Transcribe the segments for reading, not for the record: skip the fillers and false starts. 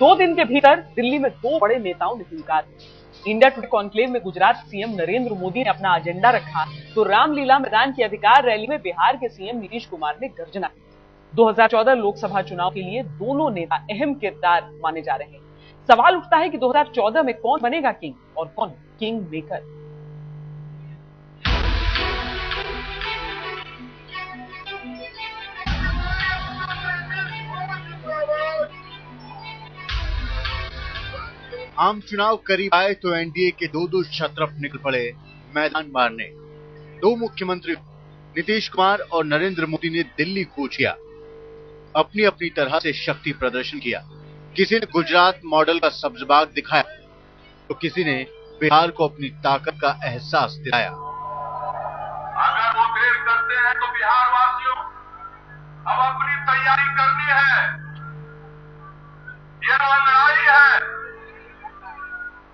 2 दिन के भीतर दिल्ली में 2 बड़े नेताओं ने हुंकार दी। इंडिया टुडे कॉन्क्लेव में गुजरात सीएम नरेंद्र मोदी ने अपना एजेंडा रखा तो रामलीला मैदान की अधिकार रैली में बिहार के सीएम नीतीश कुमार ने गर्जना की। 2014 लोकसभा चुनाव के लिए दोनों नेता अहम किरदार माने जा रहे हैं। सवाल उठता है कि 2014 में कौन बनेगा किंग और कौन किंग मेकर। आम चुनाव करीब आए तो एनडीए के दो क्षत्रप निकल पड़े मैदान मारने। दो मुख्यमंत्री नीतीश कुमार और नरेंद्र मोदी ने दिल्ली कूच किया, अपनी अपनी तरह से शक्ति प्रदर्शन किया। किसी ने गुजरात मॉडल का सब्जबाग दिखाया तो किसी ने बिहार को अपनी ताकत का एहसास दिलाया। अगर वो देर करते हैं तो बिहार वासियों अब अपनी तैयारी करनी है। ये लड़ाई है,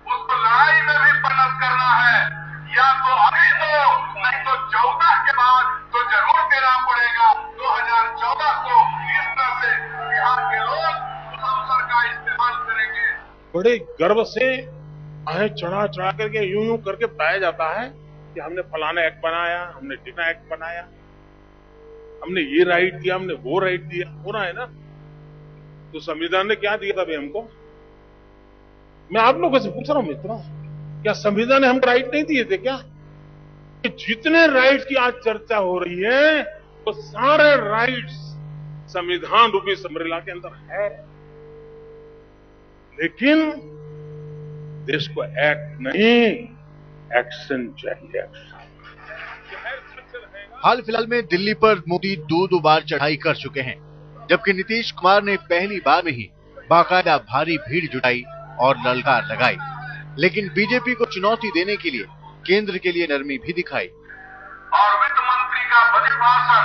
उसको लड़ाई में भी पनत करना है। या तो अभी दो, नहीं तो 14 के बाद तो जरूर देना पड़ेगा। 2014 को इस तरह से बिहार के लोग उस अवसर का इस्तेमाल करेंगे। बड़े गर्व से आहें चढ़ा चढ़ा करके यूं करके पाया जाता है कि हमने फलाना एक्ट बनाया, हमने टीना एक्ट बनाया, हमने ये राइट दिया, हमने वो राइट दिया। हो रहा है ना? तो संविधान ने क्या दिया था भाई हमको? मैं आप लोगों से पूछ रहा हूं मित्रों, क्या संविधान ने हमको राइट नहीं दिए थे क्या? कि जितने राइट की आज चर्चा हो रही है वो सारे राइट्स संविधान रूपी अम्ब्रेला के अंदर है। लेकिन देश को एक्ट नहीं, एक्शन चाहिए। हाल फिलहाल में दिल्ली पर मोदी दो बार चढ़ाई कर चुके हैं, जबकि नीतीश कुमार ने पहली बार में ही बाकायदा भारी भीड़ जुटाई और ललकार लगाई। लेकिन बीजेपी को चुनौती देने के लिए केंद्र के लिए नरमी भी दिखाई। और वित्त मंत्री का बजट भाषण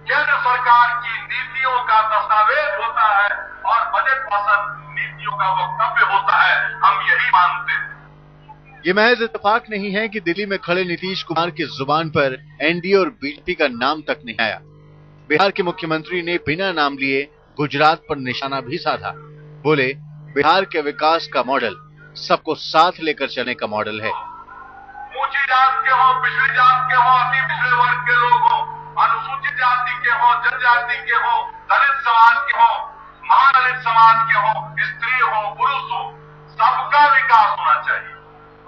केंद्र सरकार की नीतियों का दस्तावेज होता है और बजट भाषण नीतियों का वक्तव्य होता है। हम यही मानते हैं। ये महज इत्तेफाक नहीं है कि दिल्ली में खड़े नीतीश कुमार की जुबान पर एनडीए और बीजेपी का नाम तक नहीं आया। बिहार के मुख्यमंत्री ने बिना नाम लिए गुजरात पर निशाना भी साधा। बोले, बिहार के विकास का मॉडल सबको साथ लेकर चलने का मॉडल है। ऊंची जात के हो, पिछड़ी जात के हो, अति पिछड़े वर्ग के लोग हो, अनुसूचित जाति के हो, जनजाति के हो, दलित समाज के हो, महादलित समाज के हो, स्त्री हो, पुरुष हो, सबका विकास होना चाहिए।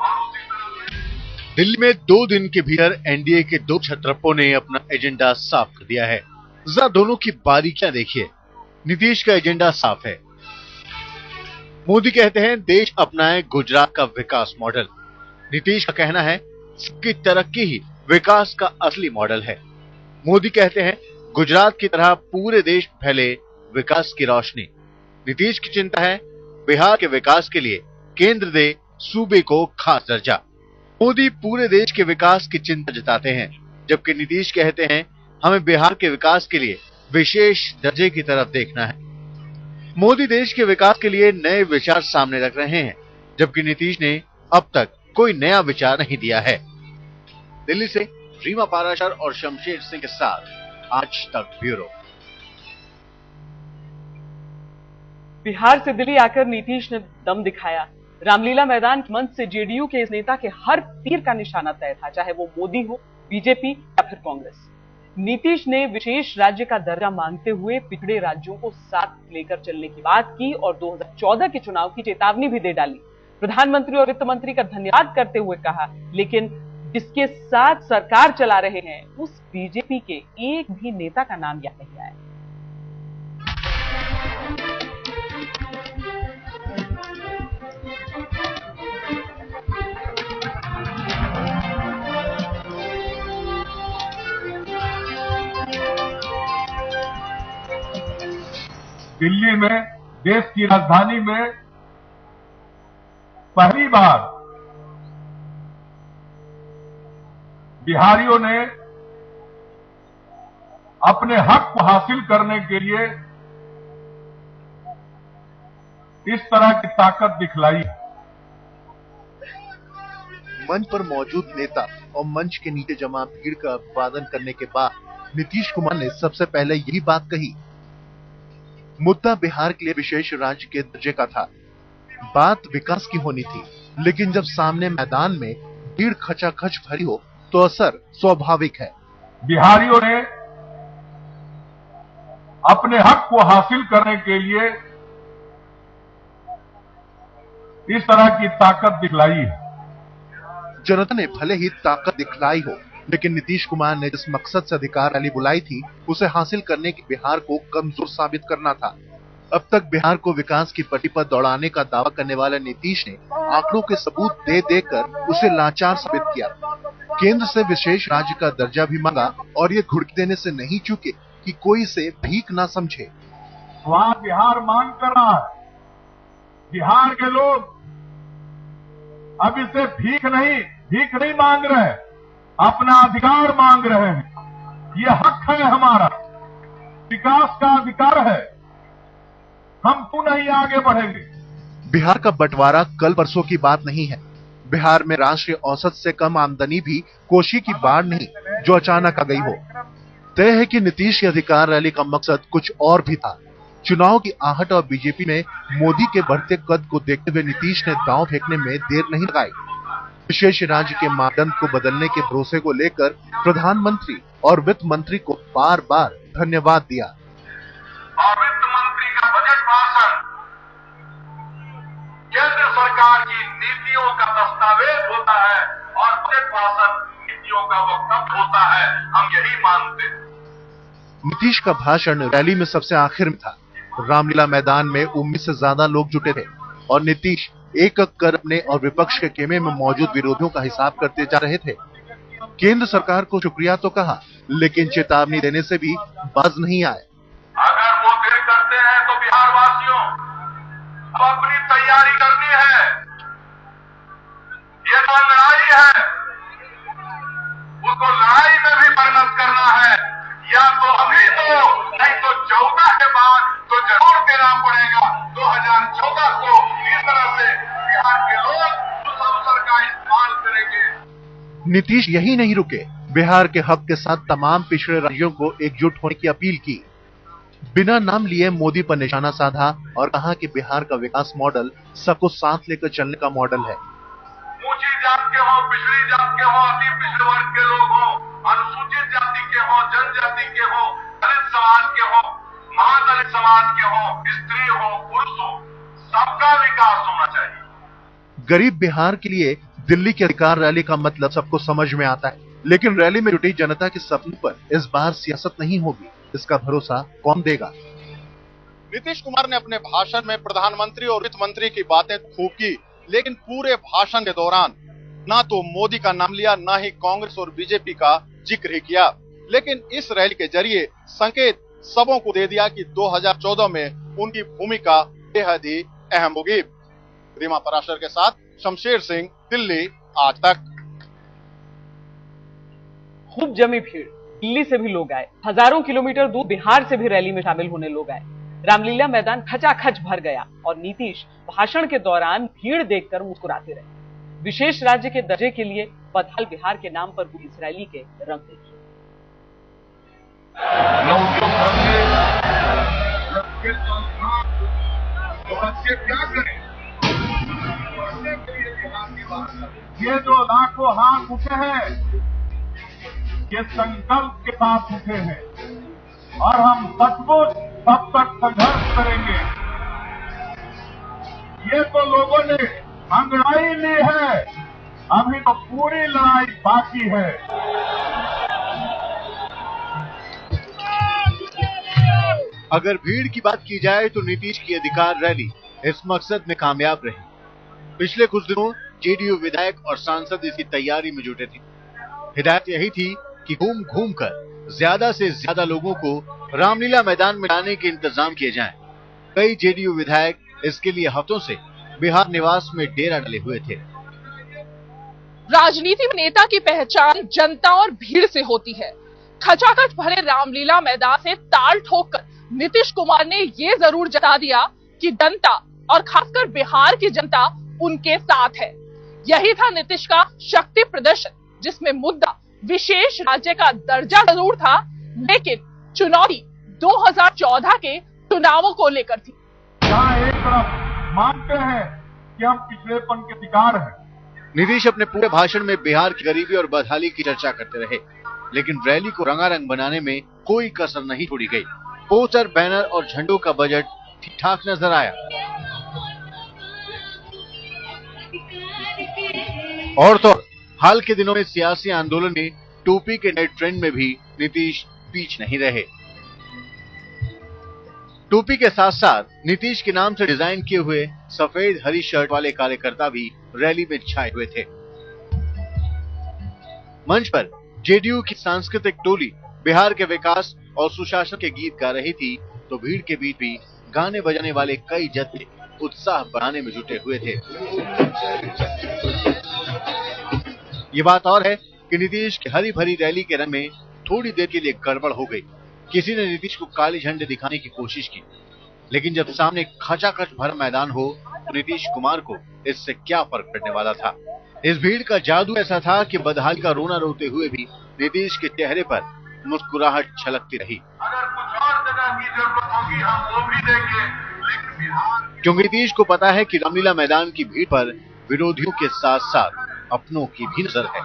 और उसी तरह दिल्ली में 2 दिन के भीतर एनडीए के दो क्षत्रपों ने अपना एजेंडा साफ कर दिया है। जरा दोनों की बारीकियां देखिए। नीतीश का एजेंडा साफ है। मोदी कहते हैं देश अपनाए गुजरात का विकास मॉडल। नीतीश का कहना है सबकी तरक्की ही विकास का असली मॉडल है। मोदी कहते हैं गुजरात की तरह पूरे देश फैले विकास की रोशनी। नीतीश की चिंता है बिहार के विकास के लिए केंद्र दे सूबे को खास दर्जा। मोदी पूरे देश के विकास की चिंता जताते हैं, जबकि नीतीश कहते हैं हमें बिहार के विकास के लिए विशेष दर्जे की तरफ देखना है। मोदी देश के विकास के लिए नए विचार सामने रख रहे हैं, जबकि नीतीश ने अब तक कोई नया विचार नहीं दिया है। दिल्ली से रीमा पाराशर और शमशेर सिंह के साथ आज तक ब्यूरो। बिहार से दिल्ली आकर नीतीश ने दम दिखाया। रामलीला मैदान मंच से जेडीयू के इस नेता के हर तीर का निशाना तय था, चाहे वो मोदी हो, बीजेपी या फिर कांग्रेस। नीतीश ने विशेष राज्य का दर्जा मांगते हुए पिछड़े राज्यों को साथ लेकर चलने की बात की और 2014 के चुनाव की चेतावनी भी दे डाली। प्रधानमंत्री और वित्त मंत्री का धन्यवाद करते हुए कहा, लेकिन जिसके साथ सरकार चला रहे हैं उस बीजेपी के एक भी नेता का नाम याद नहीं आया। दिल्ली में, देश की राजधानी में पहली बार बिहारियों ने अपने हक को हासिल करने के लिए इस तरह की ताकत दिखलाई। मंच पर मौजूद नेता और मंच के नीचे जमा भीड़ का अभिवादन करने के बाद नीतीश कुमार ने सबसे पहले यही बात कही। मुद्दा बिहार के लिए विशेष राज्य के दर्जे का था। बात विकास की होनी थी, लेकिन जब सामने मैदान में भीड़ खचाखच भरी हो तो असर स्वाभाविक है। बिहारियों ने अपने हक को हासिल करने के लिए इस तरह की ताकत दिखलाई है। जनता ने भले ही ताकत दिखलाई हो, लेकिन नीतीश कुमार ने जिस मकसद से अधिकार रैली बुलाई थी, उसे हासिल करने की बिहार को कमजोर साबित करना था। अब तक बिहार को विकास की पटरी पर दौड़ाने का दावा करने वाले नीतीश ने आंकड़ों के सबूत दे देकर उसे लाचार साबित किया। केंद्र से विशेष राज्य का दर्जा भी मांगा और ये घुड़की देने से नहीं चूके कि कोई इसे भीख ना समझे। वहां बिहार मांग कर रहा है, बिहार के लोग अब इसे भीख नहीं मांग रहे, अपना अधिकार मांग रहे हैं। ये हक है हमारा, विकास का अधिकार है, हम क्यों नहीं आगे बढ़ेंगे। बिहार का बंटवारा कल परसों की बात नहीं है। बिहार में राष्ट्रीय औसत से कम आमदनी भी कोशी की बाढ़ नहीं जो अचानक आ गई हो। तय है कि नीतीश की अधिकार रैली का मकसद कुछ और भी था। चुनाव की आहट और बीजेपी में मोदी के बढ़ते कद को देखते हुए नीतीश ने दांव फेंकने में देर नहीं लगाई। विशेष राज्य के मानदंड को बदलने के भरोसे को लेकर प्रधानमंत्री और वित्त मंत्री को बार बार धन्यवाद दिया। और वित्त मंत्री का बजट भाषण केंद्र सरकार की नीतियों का दस्तावेज होता है और बजट भाषण नीतियों का वक्तव्य होता है, हम यही मानते हैं। नीतीश का भाषण रैली में सबसे आखिर में था। रामलीला मैदान में उम्मीद से ज्यादा लोग जुटे थे और नीतीश एक एक कर अपने और विपक्ष के खेमे में मौजूद विरोधियों का हिसाब करते जा रहे थे। केंद्र सरकार को शुक्रिया तो कहा, लेकिन चेतावनी देने से भी बाज नहीं आए। अगर वो देर करते हैं तो बिहार वासियों अब अपनी तैयारी करनी है। ये तो लड़ाई है, उसको लड़ाई में भी परिणत करना है। या तो अभी तो नहीं तो 14 के बाद तो जरूर देना पड़ेगा। 2014 को इस तरह से बिहार के लोग उस अवसर का इस्तेमाल करेंगे। नीतीश यही नहीं रुके, बिहार के हक के साथ तमाम पिछड़े राज्यों को एकजुट होने की अपील की। बिना नाम लिए मोदी पर निशाना साधा और कहा कि बिहार का विकास मॉडल सबको साथ लेकर चलने का मॉडल है। ऊंची जात के हो, पिछड़ी जात के हो, अति पिछड़े वर्ग के लोग हो, अनुसूचित जाति के हो, जनजाति के हो, दलित समाज के हो, महादलित समाज के हो, स्त्री हो, पुरुष हो, सबका विकास होना चाहिए। गरीब बिहार के लिए दिल्ली की अधिकार रैली का मतलब सबको समझ में आता है, लेकिन रैली में जुटी जनता के सपनों पर इस बार सियासत नहीं होगी, इसका भरोसा कौन देगा। नीतीश कुमार ने अपने भाषण में प्रधानमंत्री और वित्त मंत्री की बातें खूब की, लेकिन पूरे भाषण के दौरान ना तो मोदी का नाम लिया, ना ही कांग्रेस और बीजेपी का जिक्र ही किया। लेकिन इस रैली के जरिए संकेत सबों को दे दिया कि 2014 में उनकी भूमिका बेहद ही अहम होगी। रीमा पराशर के साथ शमशेर सिंह, दिल्ली, आज तक। खूब जमी भीड़, दिल्ली से भी लोग आए, हजारों किलोमीटर दूर बिहार से भी रैली में शामिल होने लोग आए। रामलीला मैदान खचाखच भर गया और नीतीश भाषण के दौरान भीड़ देखकर मुस्कुराते रहे। विशेष राज्य के दर्जे के लिए बदहाल बिहार के नाम पर हुई इस रैली के रंग देखिए। क्या करें, ये जो लाखों हाथ उठे हैं, ये संकल्प के साथ उठे हैं और हम सचमुच तब तक संघर्ष करेंगे। ये तो लोगों ने अंगड़ाई ली है, अभी तो पूरी लड़ाई बाकी है। अगर भीड़ की बात की जाए तो नीतीश की अधिकार रैली इस मकसद में कामयाब रही। पिछले कुछ दिनों जेडीयू विधायक और सांसद इसकी तैयारी में जुटे थे। हिदायत यही थी कि घूम घूम कर ज्यादा से ज्यादा लोगों को रामलीला मैदान में लाने के इंतजाम किए जाएं। कई जेडीयू विधायक इसके लिए हफ्तों से बिहार निवास में डेरा डाले हुए थे। राजनीति में नेता की पहचान जनता और भीड़ से होती है। खचाखच भरे रामलीला मैदान से ताल ठोककर नीतीश कुमार ने ये जरूर जता दिया कि जनता और खासकर बिहार की जनता उनके साथ है। यही था नीतीश का शक्ति प्रदर्शन, जिसमें मुद्दा विशेष राज्य का दर्जा जरूर था, लेकिन चुनौती 2014 के चुनावों को लेकर थी। जहां एक तरफ मानते हैं कि हम पिछड़ेपन के शिकार हैं, नीतीश अपने पूरे भाषण में बिहार की गरीबी और बदहाली की चर्चा करते रहे, लेकिन रैली को रंगारंग बनाने में कोई कसर नहीं छोड़ी गई। पोस्टर, बैनर और झंडों का बजट ठीक ठाक नजर आया। और तो हाल के दिनों में सियासी आंदोलन में टोपी के नए ट्रेंड में भी नीतीश पीछे नहीं रहे। टोपी के साथ साथ नीतीश के नाम से डिजाइन किए हुए सफेद हरी शर्ट वाले कार्यकर्ता भी रैली में छाए हुए थे। मंच पर जेडीयू की सांस्कृतिक टोली बिहार के विकास और सुशासन के गीत गा रही थी, तो भीड़ के बीच भी गाने बजाने वाले कई जत्थे उत्साह बढ़ाने में जुटे हुए थे। ये बात और है कि नीतीश की हरी भरी रैली के रंग में थोड़ी देर के लिए गड़बड़ हो गई। किसी ने नीतीश को काले झंडे दिखाने की कोशिश की, लेकिन जब सामने खचाखच भरा मैदान हो तो नीतीश कुमार को इससे क्या फर्क पड़ने वाला था। इस भीड़ का जादू ऐसा था कि बदहाली का रोना रोते हुए भी नीतीश के चेहरे पर मुस्कुराहट छलकती रही। अगर कुछ और जगह की जरूरत होगी हम वो भी देंगे, लेकिन बिहार क्योंकि नीतीश को पता है कि रामलीला मैदान की भीड़ पर विरोधियों के साथ साथ अपनों की भी नजर है।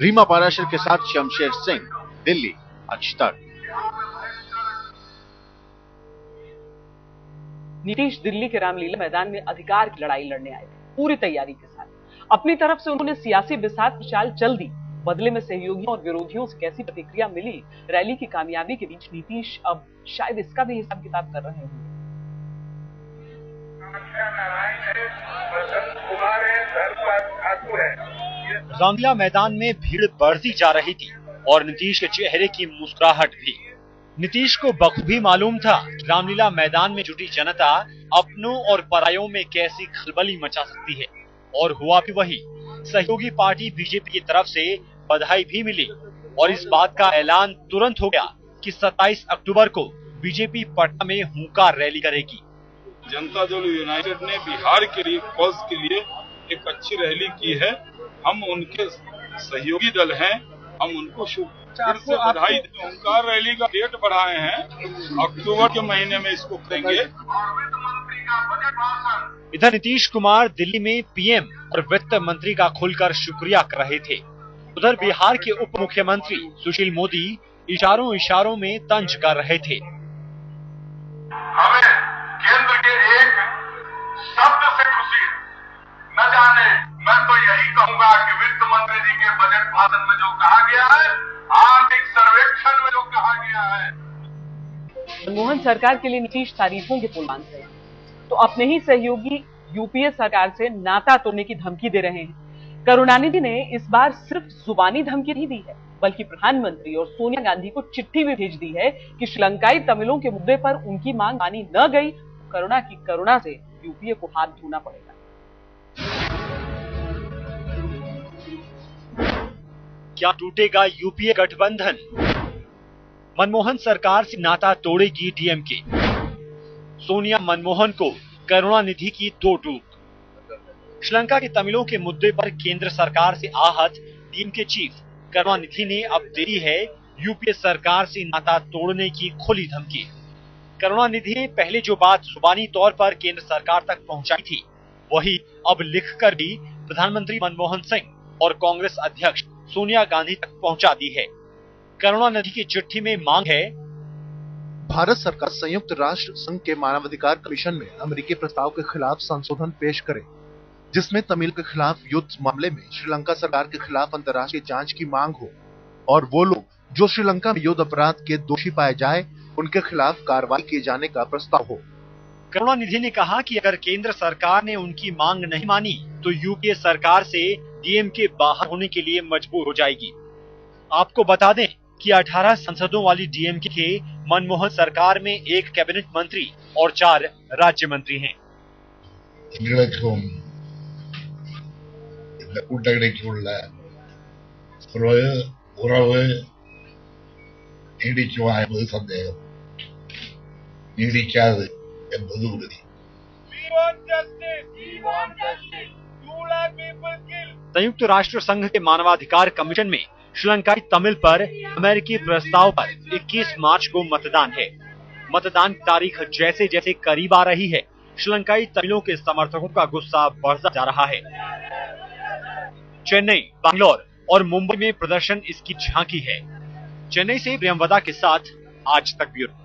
रीमा पाराशर के साथ शमशेर सिंह, दिल्ली, आज तक। नीतीश दिल्ली के रामलीला मैदान में अधिकार की लड़ाई लड़ने आए थे, पूरी तैयारी के साथ। अपनी तरफ से उन्होंने सियासी बिसात की चाल चल दी। बदले में सहयोगियों और विरोधियों से कैसी प्रतिक्रिया मिली, रैली की कामयाबी के बीच नीतीश अब शायद इसका भी हिसाब किताब कर रहे होंगे। रामलीला मैदान में भीड़ बढ़ती जा रही थी और नीतीश के चेहरे की मुस्कुराहट भी। नीतीश को बखूबी मालूम था कि रामलीला मैदान में जुटी जनता अपनों और परायों में कैसी खलबली मचा सकती है, और हुआ भी वही। सहयोगी पार्टी बीजेपी की तरफ से बधाई भी मिली और इस बात का ऐलान तुरंत हो गया कि 27 अक्टूबर को बीजेपी पटना में हुंकार रैली करेगी। जनता दल यूनाइटेड ने बिहार के लिए पल्स के लिए एक अच्छी रैली की है। हम उनके सहयोगी दल हैं, हम उनको फिर से बधाई दें। हुंकार रैली का डेट बढ़ाए हैं, अक्टूबर के महीने में इसको करेंगे। इधर नीतीश कुमार दिल्ली में पीएम और वित्त मंत्री का खुलकर शुक्रिया कर रहे थे। उधर बिहार के उप मुख्यमंत्री सुशील मोदी इशारों इशारों में तंज कर रहे थे। हमें केंद्र के एक शब्द से खुशी है। न जाने, मैं तो यही कहूंगा कि वित्त मंत्री जी के बजट भाषण में जो कहा गया है, आर्थिक सर्वेक्षण में जो कहा गया है। मनमोहन सरकार के लिए नीतीश तारीफों के पुल बांध रहे हैं, तो अपने ही सहयोगी यूपीए सरकार से नाता तोड़ने की धमकी दे रहे हैं। करुणानिधि ने इस बार सिर्फ जुबानी धमकी नहीं दी है, बल्कि प्रधानमंत्री और सोनिया गांधी को चिट्ठी भी भेज दी है कि श्रीलंकाई तमिलों के मुद्दे पर उनकी मांग मानी न गई तो करुणा की करुणा से यूपीए को हाथ धोना पड़ेगा। क्या टूटेगा यूपीए गठबंधन? मनमोहन सरकार से नाता तोड़ेगी डीएमके। सोनिया मनमोहन को करुणानिधि की दो टूक। श्रीलंका के तमिलों के मुद्दे पर केंद्र सरकार से आहत डीएमके चीफ करुणानिधि ने अब दे दी है यूपीए सरकार से नाता तोड़ने की खुली धमकी। करुणानिधि ने पहले जो बात जुबानी तौर पर केंद्र सरकार तक पहुंचाई थी, वही अब लिखकर भी प्रधानमंत्री मनमोहन सिंह और कांग्रेस अध्यक्ष सोनिया गांधी तक पहुंचा दी है। करुणानिधि की चिट्ठी में मांग है, भारत सरकार संयुक्त राष्ट्र संघ के मानवाधिकार कमीशन में अमेरिकी प्रस्ताव के खिलाफ संशोधन पेश करे, जिसमें तमिल के खिलाफ युद्ध मामले में श्रीलंका सरकार के खिलाफ अंतर्राष्ट्रीय जांच की मांग हो और वो लोग जो श्रीलंका में युद्ध अपराध के दोषी पाए जाए उनके खिलाफ कार्रवाई किए जाने का प्रस्ताव हो। करुणानिधि ने कहा कि अगर केंद्र सरकार ने उनकी मांग नहीं मानी तो यूपीए सरकार से डीएमके बाहर होने के लिए मजबूर हो जाएगी। आपको बता दें कि 18 सांसदों वाली डीएमके के मनमोहन सरकार में 1 कैबिनेट मंत्री और 4 राज्य मंत्री हैं। संयुक्त राष्ट्र संघ के मानवाधिकार कमीशन में श्रीलंकाई तमिल पर अमेरिकी प्रस्ताव पर 21 मार्च को मतदान है। मतदान की तारीख जैसे जैसे करीब आ रही है, श्रीलंकाई तमिलों के समर्थकों का गुस्सा बढ़ता जा रहा है। चेन्नई, बैंगलोर और मुंबई में प्रदर्शन इसकी झांकी है। चेन्नई से प्रियंवदा के साथ आज तक ब्यूरो।